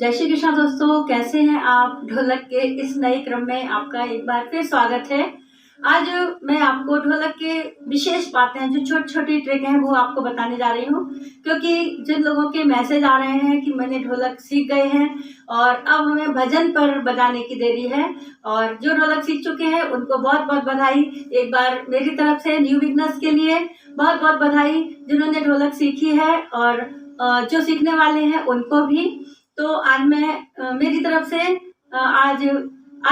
जय श्री कृष्ण दोस्तों, कैसे हैं आप। ढोलक के इस नए क्रम में आपका एक बार फिर स्वागत है। आज मैं आपको ढोलक के विशेष बातें जो छोटी छोटी ट्रिक हैं वो आपको बताने जा रही हूँ, क्योंकि जिन लोगों के मैसेज आ रहे हैं कि मैंने ढोलक सीख गए हैं और अब हमें भजन पर बजाने की देरी है, और जो ढोलक सीख चुके हैं उनको बहुत बहुत बधाई। एक बार मेरी तरफ से न्यू बिगनर्स के लिए बहुत बहुत बधाई जिन्होंने ढोलक सीखी है, और जो सीखने वाले हैं उनको भी। तो आज मैं मेरी तरफ से आज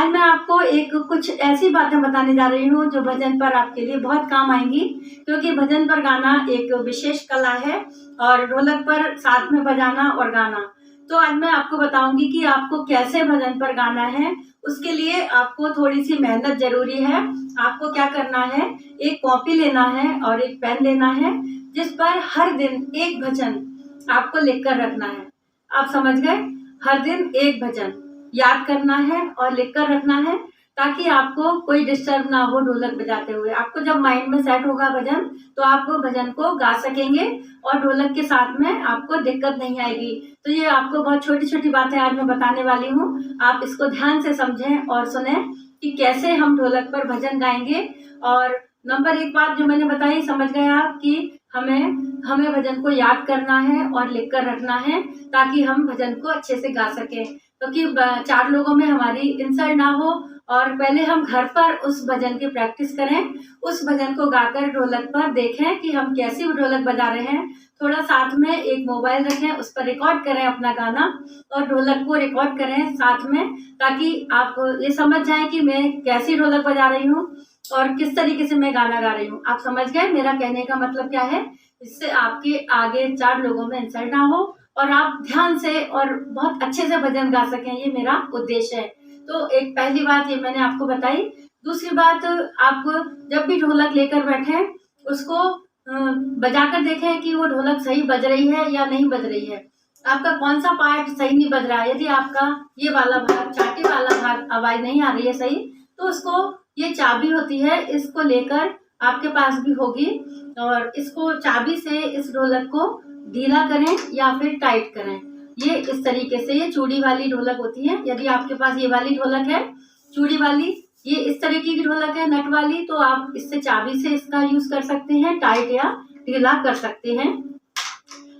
मैं आपको एक कुछ ऐसी बातें बताने जा रही हूँ जो भजन पर आपके लिए बहुत काम आएंगी, क्योंकि भजन पर गाना एक विशेष कला है और ढोलक पर साथ में बजाना और गाना। तो आज मैं आपको बताऊंगी कि आपको कैसे भजन पर गाना है। उसके लिए आपको थोड़ी सी मेहनत जरूरी है। आपको क्या करना है, एक कॉपी लेना है और एक पेन लेना है, जिस पर हर दिन एक भजन आपको लिखकर रखना है। आप समझ गए, हर दिन एक भजन याद करना है और लिखकर रखना है, ताकि आपको कोई डिस्टर्ब ना हो ढोलक बजाते हुए। आपको जब माइंड में सेट होगा भजन, तो आप वो भजन को गा सकेंगे और ढोलक के साथ में आपको दिक्कत नहीं आएगी। तो ये आपको बहुत छोटी छोटी बातें आज मैं बताने वाली हूँ। आप इसको ध्यान से समझें और सुने कि कैसे हम ढोलक पर भजन गाएंगे। और नंबर एक बात जो मैंने बताई, समझ गए आप कि हमें भजन को याद करना है और लिखकर रखना है, ताकि हम भजन को अच्छे से गा सकें। क्योंकि चार लोगों में हमारी इंसल्ट ना हो, और पहले हम घर पर उस भजन की प्रैक्टिस करें। उस भजन को गाकर ढोलक पर देखें कि हम कैसी ढोलक बजा रहे हैं। थोड़ा साथ में एक मोबाइल रखें, उस पर रिकॉर्ड करें अपना गाना और ढोलक को रिकॉर्ड करें साथ में, ताकि आप ये समझ जाएं कि मैं कैसी ढोलक बजा रही हूँ और किस तरीके से मैं गाना गा रही हूँ। आप समझ गए मेरा कहने का मतलब क्या है। इससे आपके आगे चार लोगों में इंसल्ट ना हो और आप ध्यान से और बहुत अच्छे से भजन गा सकें, ये मेरा उद्देश्य है। तो एक पहली बात ये मैंने आपको बताई। दूसरी बात, आप जब भी ढोलक लेकर बैठे उसको बजाकर देखें कि वो ढोलक सही बज रही है या नहीं बज रही है। आपका कौन सा पार्ट सही नहीं बज रहा है। यदि आपका ये वाला भाग, चाटी वाला भाग आवाज नहीं आ रही है सही, तो उसको, ये चाबी होती है, इसको लेकर आपके पास भी होगी, और इसको चाबी से इस ढोलक को ढीला करें या फिर टाइट करें। ये इस तरीके से, ये चूड़ी वाली ढोलक होती है। यदि आपके पास ये वाली ढोलक है चूड़ी वाली, ये इस तरीके की ढोलक है नट वाली, तो आप इससे चाबी से इसका यूज कर सकते हैं, टाइट या ढीला कर सकते हैं।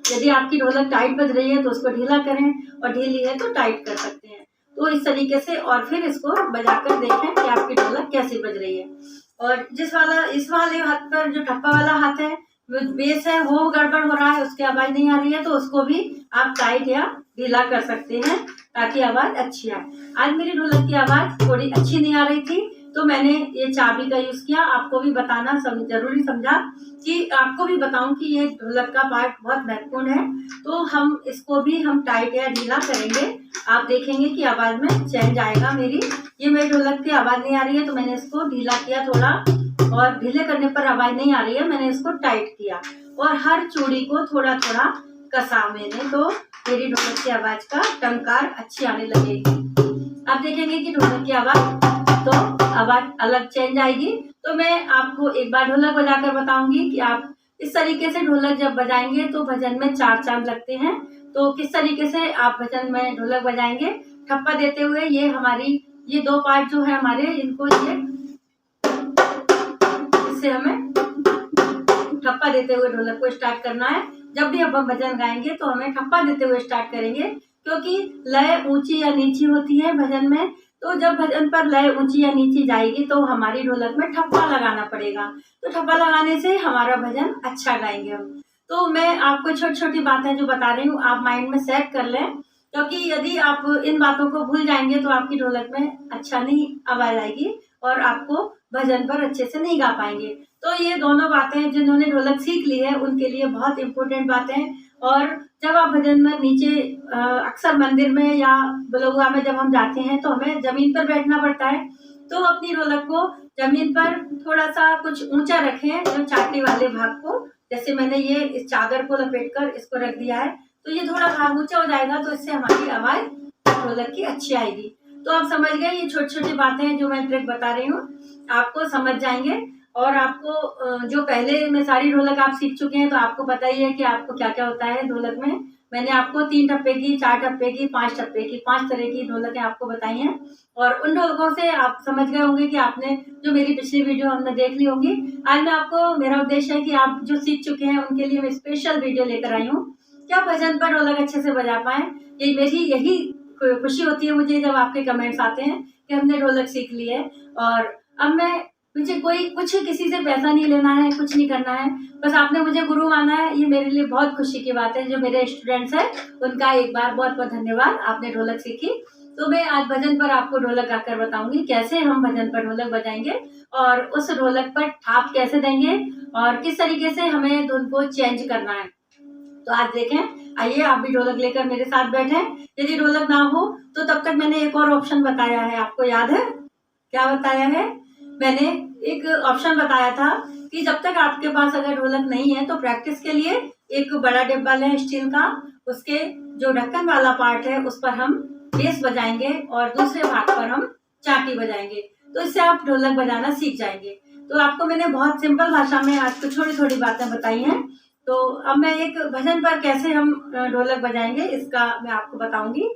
यदि आपकी ढोलक टाइट बज रही है तो उसको ढीला करें, और ढीली है तो टाइट कर सकते हैं। तो इस तरीके से, और फिर इसको बजाकर देखें कि आपकी ढोलक कैसी बज रही है। और इस वाले हाथ पर जो ठप्पा वाला हाथ है, बेस है, वो गड़बड़ हो रहा है, उसकी आवाज नहीं आ रही है, तो उसको भी आप टाइट या ढीला कर सकते हैं, ताकि आवाज अच्छी आए। आज मेरी ढोलक की आवाज थोड़ी अच्छी नहीं आ रही थी, तो मैंने ये चाबी का यूज किया। आपको भी बताना जरूरी समझा कि आपको भी बताऊं कि ये ढोलक का पार्ट बहुत महत्वपूर्ण है। तो इसको भी हम टाइट या ढीला करेंगे। आप देखेंगे कि आवाज में चेंज आएगा मेरी। ये मेरी ढोलक की आवाज नहीं आ रही है, तो मैंने इसको ढीला किया थोड़ा, और ढीले करने पर आवाज नहीं आ रही है, मैंने इसको टाइट किया, और हर चूड़ी को थोड़ा थोड़ा कसा मैंने, तो मेरी ढोलक की आवाज का टंकार अच्छी आने लगेगी। आप देखेंगे कि ढोलक की आवाज अलग चेंज आएगी। तो मैं आपको एक बार ढोलक बजाकर बताऊंगी कि आप इस तरीके से ढोलक जब बजाएंगे तो भजन में चार चांद लगते हैं। तो किस तरीके से आप भजन में ढोलक बजाएंगे, ठप्पा देते हुए। ये दो पार्ट जो है हमारे, इनको इससे हमें ठप्पा देते हुए ढोलक को स्टार्ट करना है। जब भी अब हम भजन गाएंगे तो हमें ठप्पा देते हुए स्टार्ट करेंगे, क्योंकि लय ऊंची या नीची होती है भजन में। तो जब भजन पर लय ऊंची या नीची जाएगी तो हमारी ढोलक में ठप्पा लगाना पड़ेगा। तो ठप्पा लगाने से हमारा भजन अच्छा गाएंगे हम। तो मैं आपको छोटी छोटी बातें जो बता रही हूँ, आप माइंड में सेट कर लें, क्योंकि यदि आप इन बातों को भूल जाएंगे तो आपकी ढोलक में अच्छा नहीं आवाज आएगी और आपको भजन पर अच्छे से नहीं गा पाएंगे। तो ये दोनों बातें जिन्होंने ढोलक सीख ली है उनके लिए बहुत इंपॉर्टेंट बातें। और जब आप भजन में नीचे, अक्सर मंदिर में या बलुआ में जब हम जाते हैं तो हमें जमीन पर बैठना पड़ता है। तो अपनी ढोलक को जमीन पर थोड़ा सा कुछ ऊंचा रखें, जो चाटी वाले भाग को, जैसे मैंने ये इस चादर को लपेटकर इसको रख दिया है, तो ये थोड़ा भाग ऊंचा हो जाएगा, तो इससे हमारी आवाज ढोलक की अच्छी आएगी। तो आप समझ गए, ये छोटी छोटी बातें जो मैं ट्रिक बता रही हूँ आपको समझ जाएंगे। और आपको जो पहले में सारी ढोलक आप सीख चुके हैं, तो आपको पता ही है कि आपको क्या क्या होता है ढोलक में। मैंने आपको 3 टप्पे की, 4 टप्पे की, 5 टप्पे की, 5 तरह की ढोलकें आपको बताई हैं। और उन ढोलकों से आप समझ गए होंगे कि आपने जो मेरी पिछली वीडियो हमने देख ली होगी। आज मैं आपको, मेरा उद्देश्य है कि आप जो सीख चुके हैं उनके लिए मैं स्पेशल वीडियो लेकर आई हूँ कि आप भजन पर ढोलक अच्छे से बजा पाएँ। यही खुशी होती है मुझे जब आपके कमेंट्स आते हैं कि हमने ढोलक सीख ली है। और अब मुझे कुछ किसी से पैसा नहीं लेना है, कुछ नहीं करना है, बस आपने मुझे गुरु माना है, ये मेरे लिए बहुत खुशी की बात है। जो मेरे स्टूडेंट्स हैं उनका एक बार बहुत बहुत धन्यवाद, आपने ढोलक सीखी। तो मैं आज भजन पर आपको ढोलक गाकर बताऊंगी कैसे हम भजन पर ढोलक बजाएंगे और उस ढोलक पर थाप कैसे देंगे और किस तरीके से हमें धुन को चेंज करना है। तो आज देखें, आइए आप भी ढोलक लेकर मेरे साथ बैठें। यदि ढोलक ना हो तो तब तक मैंने एक और ऑप्शन बताया है, आपको याद है क्या बताया है? मैंने एक ऑप्शन बताया था कि जब तक आपके पास अगर ढोलक नहीं है तो प्रैक्टिस के लिए एक बड़ा डिब्बा लें स्टील का, उसके जो ढक्कन वाला पार्ट है उस पर हम बेस बजाएंगे और दूसरे भाग पर हम चाटी बजाएंगे। तो इससे आप ढोलक बजाना सीख जाएंगे। तो आपको मैंने बहुत सिंपल भाषा में आज कुछ थोड़ी थोड़ी बातें बताई हैं। तो अब मैं एक भजन पर कैसे हम ढोलक बजाएंगे इसका मैं आपको बताऊंगी।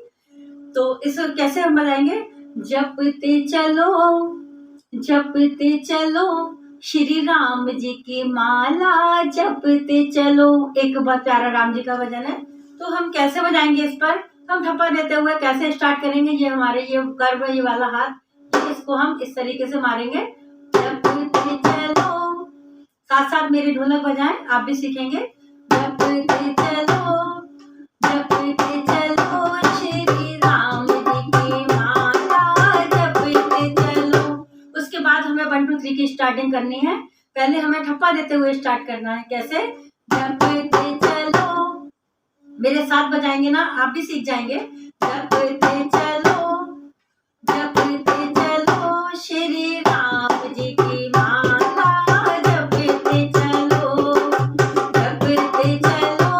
तो इस कैसे हम बजाएंगे, जपते चलो श्री राम जी की माला, जपते चलो। एक बहुत प्यारा राम जी का भजन है। तो हम कैसे बजाएंगे इस पर, हम ठप्पा देते हुए कैसे स्टार्ट करेंगे, ये हमारे ये कर्व है, ये वाला हाथ, इसको हम इस तरीके से मारेंगे। जपते चलो, साथ साथ मेरी ढोलक बजाएं, आप भी सीखेंगे। जपते चलो श्री राम जी की माला, जपते चलो। उसके बाद हमें 1 2 3 की स्टार्टिंग करनी है। पहले हमें ठप्पा देते हुए स्टार्ट करना है। कैसे? जपते चलो, मेरे साथ बजाएंगे ना, आप भी सीख जाएंगे। जपते चलो श्री राम जी की माला, जपते चलो, जपते चलो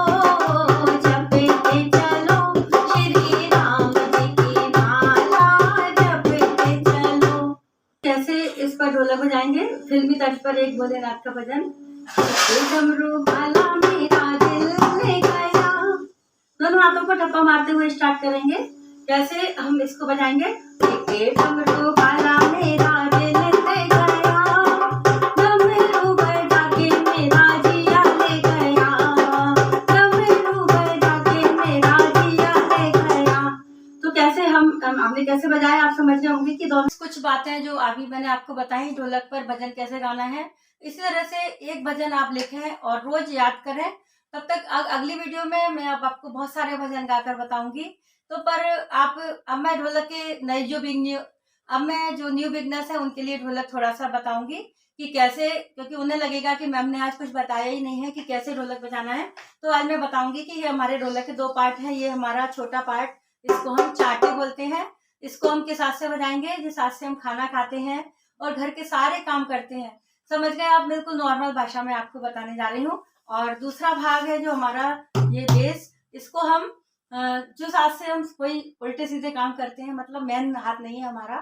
श्री राम जी की माला, जपते चलो। कैसे इस पर ढोलक बजाएंगे? फिल्मी तर्ज पर एक भोलेनाथ का भजन, डमरू वाला मेरा दिल ले गया। दोनों हाथों को ठप्पा मारते हुए स्टार्ट करेंगे। कैसे हम इसको बजाएंगे? डमरू वाला मेरा दिल ले गया, डमरू बजा के मेरा जिया ले गया, डमरू बजा के मेरा जिया ले गया। तो कैसे हमने कैसे बजाया आप समझ रहे होंगे कि दोनों कुछ बातें जो अभी मैंने आपको बताई ढोलक पर भजन कैसे गाना है। इसी तरह से एक भजन आप लिखें और रोज याद करें। तब तक अगली वीडियो में मैं अब आपको बहुत सारे भजन गाकर बताऊंगी। तो पर अब मैं ढोलक के अब मैं जो न्यू बिगनर्स है उनके लिए ढोलक थोड़ा सा बताऊंगी कि कैसे, क्योंकि उन्हें लगेगा कि मैम ने आज कुछ बताया ही नहीं है कि कैसे ढोलक बजाना है। तो आज मैं बताऊंगी कि ये हमारे ढोलक के 2 पार्ट हैं। ये हमारा छोटा पार्ट, इसको हम चाटी बोलते हैं। इसको हम किस हाथ से बजाएंगे? जिस हाथ से हम खाना खाते हैं और घर के सारे काम करते हैं। समझ गए आप? बिल्कुल नॉर्मल भाषा में आपको बताने जा रही हूँ। और दूसरा भाग है जो हमारा ये बेस, इसको हम जो हाथ से हम कोई उल्टे सीधे काम करते हैं, मतलब मेन हाथ नहीं है हमारा,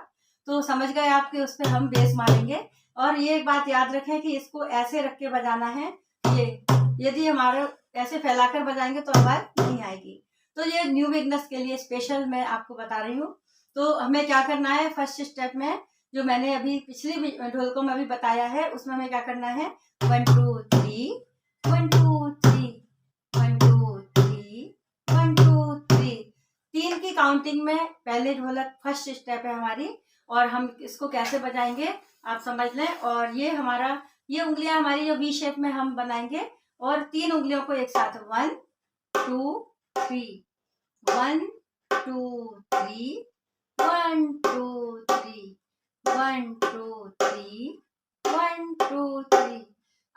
तो समझ गए आप कि उस पर हम बेस मारेंगे। और ये एक बात याद रखें कि इसको ऐसे रख के बजाना है। ये यदि हमारे ऐसे फैलाकर बजाएंगे तो आवाज नहीं आएगी। तो ये न्यू बिगनर्स के लिए स्पेशल मैं आपको बता रही हूँ। तो हमें क्या करना है, फर्स्ट स्टेप में जो मैंने अभी पिछली ढोलकों में अभी बताया है उसमें हमें क्या करना है, 1 2 3 1 2 3 1 2 3 1 2 3 3 की काउंटिंग में पहले ढोलक फर्स्ट स्टेप है हमारी। और हम इसको कैसे बजाएंगे आप समझ लें। और ये उंगलियां हमारी जो वी शेप में हम बनाएंगे और 3 उंगलियों को एक साथ 1 2 3 1 2 3 1 2 3 1 2 3 1 2 3।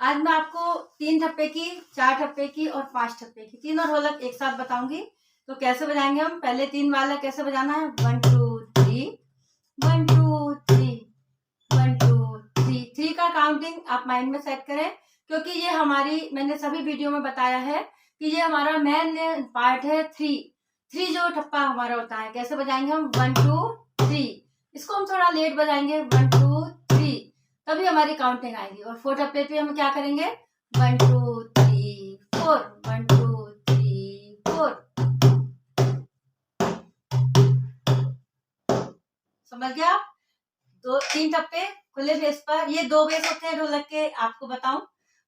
आज मैं आपको 3 ठप्पे की, 4 ठप्पे की और 5 ठप्पे की तीनों ढोलक एक साथ बताऊंगी। तो कैसे बजाएंगे हम? पहले 3 वाला कैसे बजाना है, 1 2 3 1 2 3 1 2 3। 3 का काउंटिंग आप माइंड में सेट करें, क्योंकि ये हमारी, मैंने सभी वीडियो में बताया है कि ये हमारा मेन पार्ट है। 3 जो ठप्पा हमारा होता है, कैसे बजाएंगे हम, 1 2 3। इसको हम थोड़ा लेट बजाएंगे, 1 2 3, तभी हमारी काउंटिंग आएगी। और 4 ठप्पे पे हम क्या करेंगे, 1 2 3 4 1 2 3 4 समझ गया आप? दो 3 टप्पे खुले बेस पर। ये 2 बेस होते हैं ढोलक के, आपको बताऊं,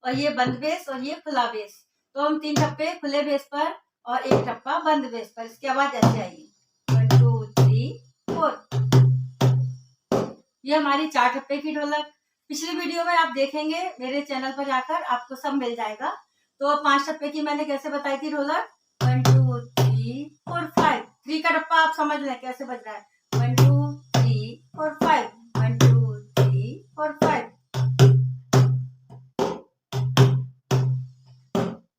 और ये बंद बेस और ये खुला बेस। तो हम 3 टप्पे खुले बेस पर और 1 टप्पा बंद बेस पर। इसकी आवाज ऐसे आएगी 1 2 3 4। ये हमारी 4 टप्पे की ढोलक। पिछली वीडियो में आप देखेंगे, मेरे चैनल पर जाकर आपको सब मिल जाएगा। तो 5 टप्पे की मैंने कैसे बताई थी ढोलक, 1 2 3 4 5। 3 का टप्पा आप समझ लें कैसे बज रहा है, 1 2 3 4 5, 1 2 3 4 5।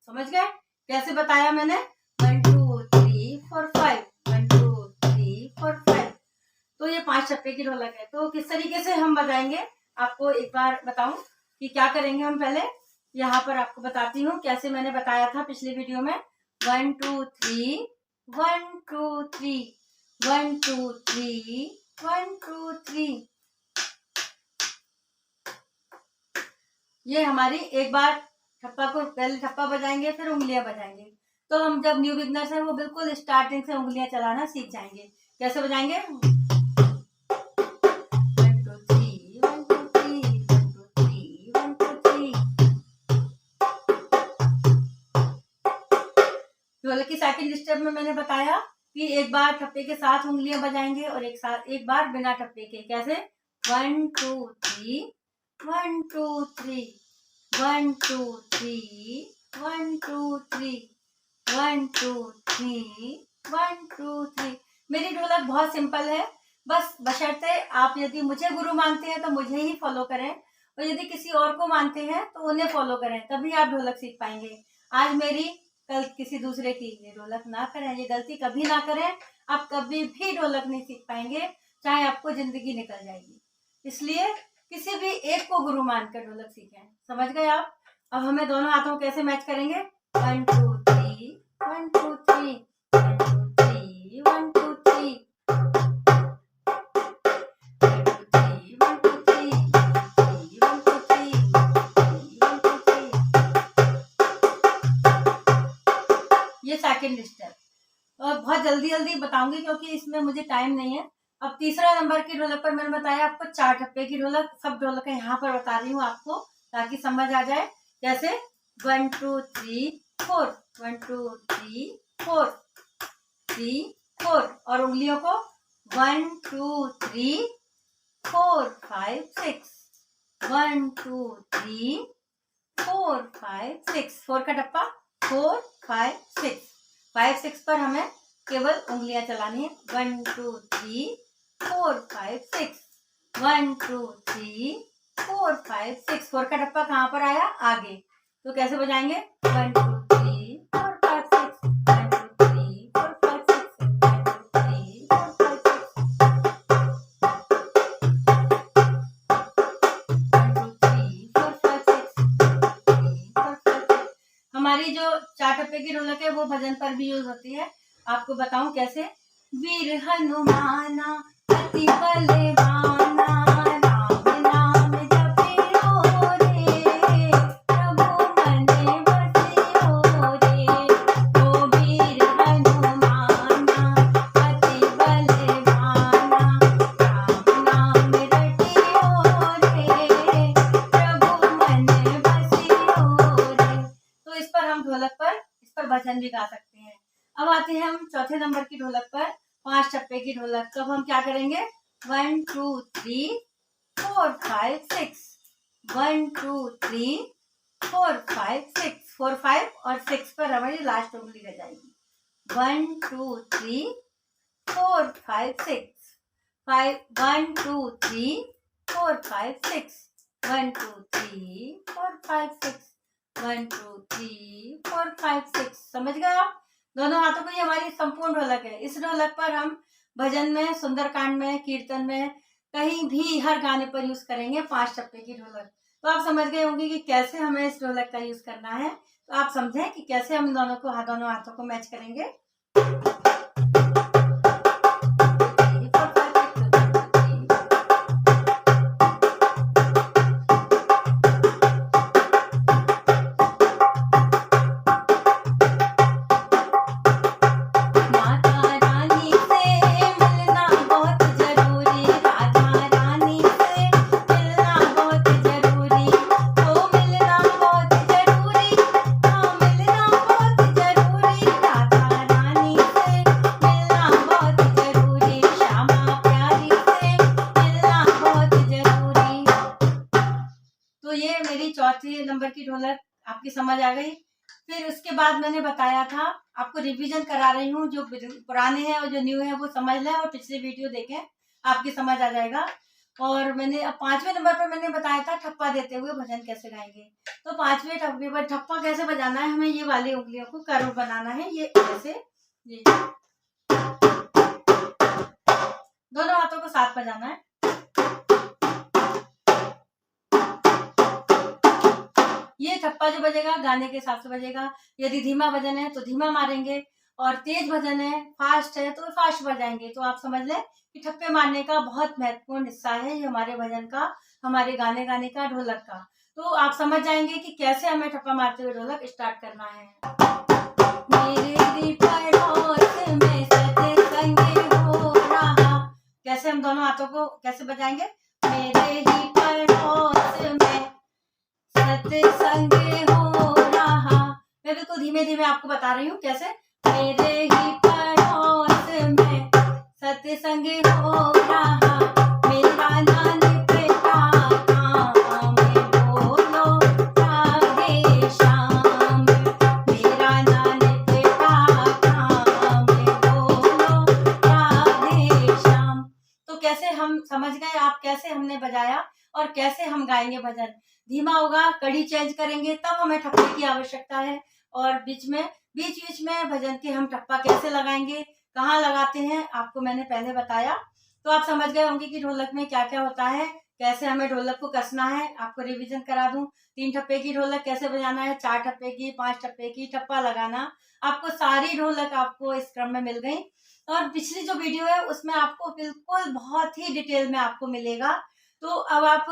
समझ गए कैसे बताया मैंने, 1 2 3 4 5, 1 2 3 4 5। तो ये 5 टप्पे की ढोलक है। तो किस तरीके से हम बजाएंगे आपको एक बार बताऊं कि क्या करेंगे हम। पहले यहाँ पर आपको बताती हूँ कैसे मैंने बताया था पिछली वीडियो में। 1 2 3 1 2 3 1 2 3 1 2 3। ये हमारी एक बार ठप्पा को पहले ठप्पा बजाएंगे, फिर उंगलियां बजाएंगे। तो हम जब न्यू बिगनर्स हैं वो बिल्कुल स्टार्टिंग से उंगलियां चलाना सीख जाएंगे। कैसे बजाएंगे, 1 2 3 1 2 3 1 2 3 1 2 3। ढोलक की सेकंड स्टेप में मैंने बताया कि एक बार ठप्पे के साथ उंगलियां बजाएंगे और एक बार बिना ठप्पे के। कैसे, 1 2 3 1 2 3 1 2 3 1 2 3 1 2 3 1 2 3। मेरी ढोलक बहुत सिंपल है, बस बशर्ते आप यदि मुझे गुरु मानते हैं तो मुझे ही फॉलो करें, और यदि किसी और को मानते हैं तो उन्हें फॉलो करें, तभी आप ढोलक सीख पाएंगे। आज मेरी, कल किसी दूसरे की। ये ढोलक ना करें, ये गलती कभी ना करें। आप कभी भी ढोलक नहीं सीख पाएंगे, चाहे आपको जिंदगी निकल जाएगी। इसलिए किसी भी एक को गुरु मानकर ढोलक सीखें। समझ गए आप? अब हमें दोनों हाथों कैसे मैच करेंगे, 1 2 3 1 2 3 1 2 3 1 2 3 1 2 3 1 2 3 1 2 3 1 2 3। ये सेकंड स्टेप, और बहुत जल्दी जल्दी बताऊंगी क्योंकि इसमें मुझे टाइम नहीं है। अब तीसरा नंबर की ढोलक पर मैंने बताया आपको 4 टप्पे की ढोलक। सब ढोलक यहाँ पर बता रही हूँ आपको ताकि समझ आ जाए। जैसे 1 2 3 4 1 2 3 4 3 4, और उंगलियों को 1 2 3 4 5 6 1 2 3 4 5 6। 4 का टप्पा 4 5 6। 5 6 पर हमें केवल उंगलियां चलानी है। 1 2 3 4 5 6 1 2 3 4 5 6। 4 का टप्पा कहाँ पर आया, आगे। तो कैसे बजाएंगे, 1 2 3 4 5 6 1 2 3 4 5 6 1 2 3 4 5 6। हमारी जो 4 टप्पे की ढोलक है वो भजन पर भी यूज होती है। आपको बताऊं कैसे, वीर हनुमाना अति बलवाना राम नाम जपियो रे प्रभु मने बसियो रे। ओ वीर हनुमाना अति बलवाना राम नाम रटियो रे प्रभु मने बसियो रे। तो इस पर हम ढोलक पर भजन भी गा सकते हैं। अब आते हैं हम चौथे नंबर की ढोलक पर, 5 टप्पे की ढोलक। तो हम क्या करेंगे, 1 2 3 4 5 6 1 2 3 4 5 6। 4 5 और 6 पर हमारी लास्ट उंगली रह जाएगी। 1 2 3 4 5 6 1 2 3 4 5 6 1 2 3 4 5 6 1 2 3 4 5 6। समझ गए आप? दोनों हाथों को, ये हमारी संपूर्ण ढोलक है। इस ढोलक पर हम भजन में, सुंदरकांड में, कीर्तन में, कहीं भी हर गाने पर यूज करेंगे 5 टप्पे की ढोलक। तो आप समझ गए होंगे कि कैसे हमें इस ढोलक का यूज करना है। तो आप समझें कि कैसे हम दोनों हाथों को मैच करेंगे। माता रानी से मिलना बहुत जरूरी 5वें नंबर की ढोलक आपकी समझ आ गई। फिर उसके बाद मैंने बताया था, आपको रिवीजन करा रही हूँ, जो पुराने हैं और जो न्यू है वो समझ लें और पिछले वीडियो देखें, आपकी समझ आ जाएगा। और मैंने अब 5वें नंबर पर मैंने बताया था ठप्पा देते हुए भजन कैसे गाएंगे। तो 5वें ठप्पे पर ठप्पा कैसे बजाना है, हमें ये वाली उंगलियों को कर्व बनाना है, ये ऐसे, ये दोनों हाथों को साथ बजाना है। ये ठप्पा जो बजेगा गाने के हिसाब से बजेगा। यदि धीमा भजन है तो धीमा मारेंगे, और तेज भजन है, फास्ट है तो फास्ट बजाएंगे। तो आप समझ लें कि ठप्पे मारने का बहुत महत्वपूर्ण हिस्सा है ये हमारे भजन का, हमारे गाने गाने का, ढोलक का। तो आप समझ जाएंगे कि कैसे हमें ठप्पा मारते हुए ढोलक स्टार्ट करना है। मेरे पड़ोस में सत्संग हो रहा, कैसे हम दोनों हाथों को कैसे बजाएंगे, मेरे ही पड़ोस में सत्संग हो रहा। मैं बिल्कुल धीमे धीमे आपको बता रही हूँ कैसे। मेरे ही पड़ोस में सत्संग हो रहा, मेरा नाम बेटा काम बोलो राधे श्याम, मेरा नाम बेटा काम बोलो राधे श्याम। तो कैसे हम समझ गए आप, कैसे हमने बजाया और कैसे हम गाएंगे भजन। धीमा होगा, कड़ी चेंज करेंगे, तब हमें ठप्पे की आवश्यकता है। और बीच बीच में भजन के हम ठप्पा कैसे लगाएंगे, कहाँ लगाते हैं, आपको मैंने पहले बताया। तो आप समझ गए होंगे कि ढोलक में क्या क्या होता है, कैसे हमें ढोलक को कसना है। आपको रिवीजन करा दूं, 3 ठप्पे की ढोलक कैसे बजाना है, 4 ठप्पे की, 5 ठप्पे की, ठप्पा लगाना। आपको सारी ढोलक आपको इस क्रम में मिल गई। और पिछली जो वीडियो है उसमें आपको बिल्कुल बहुत ही डिटेल में आपको मिलेगा। तो अब आप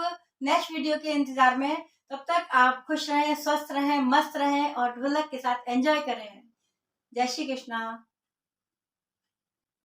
नेक्स्ट वीडियो के इंतजार में, तब तक आप खुश रहें, स्वस्थ रहें, मस्त रहें और ढोलक के साथ एंजॉय करें। जय श्री कृष्णा।